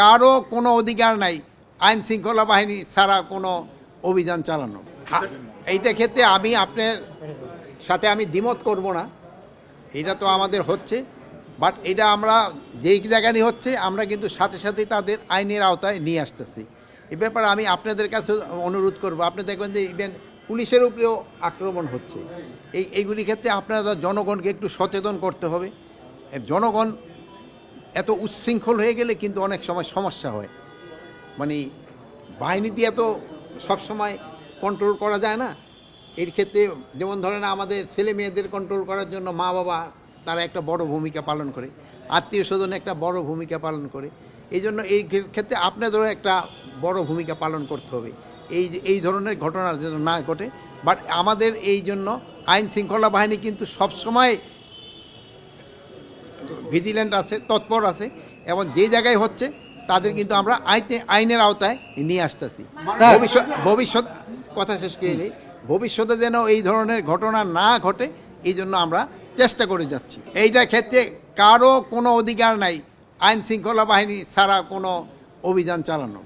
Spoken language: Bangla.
কারো কোনো অধিকার নাই আইন শৃঙ্খলা বাহিনী ছাড়া কোনো অভিযান চালানো। এইটা ক্ষেত্রে আমি আপনার সাথে আমি দ্বিমত করব না, এটা তো আমাদের হচ্ছে, বাট এটা আমরা যেই জায়গায় হচ্ছে আমরা কিন্তু সাথে সাথে তাদের আইনের আওতায় নিয়ে আসতেছি। এ ব্যাপারে আমি আপনাদের কাছে অনুরোধ করব, আপনি দেখবেন যে ইভেন পুলিশের উপরেও আক্রমণ হচ্ছে। এইগুলি ক্ষেত্রে আপনারা জনগণকে একটু সচেতন করতে হবে। জনগণ এত উচ্ছৃঙ্খল হয়ে গেলে কিন্তু অনেক সময় সমস্যা হয়, মানে বাহিনী দিয়ে তো সবসময় কন্ট্রোল করা যায় না। এর ক্ষেত্রে যেমন ধরেন আমাদের ছেলে মেয়েদের কন্ট্রোল করার জন্য মা বাবা তারা একটা বড় ভূমিকা পালন করে, আত্মীয় স্বজন একটা বড় ভূমিকা পালন করে। এই জন্য এই ক্ষেত্রে আপনাদেরও একটা বড় ভূমিকা পালন করতে হবে এই ধরনের ঘটনা যেন না ঘটে। বাট আমাদের এই জন্য আইন শৃঙ্খলা বাহিনী কিন্তু সবসময় ভিজিল্যান্ট আছে, তৎপর আছে, এবং যে জায়গায় হচ্ছে তাদের কিন্তু আমরা আইনের আওতায় নিয়ে আসতেছি। ভবিষ্যৎ কথা শেষ করে নেই, ভবিষ্যতে যেন এই ধরনের ঘটনা না ঘটে এই জন্য আমরা চেষ্টা করে যাচ্ছি। এইটার ক্ষেত্রে কারো কোনো অধিকার নাই আইন শৃঙ্খলা বাহিনী ছাড়া কোনো অভিযান চালানো।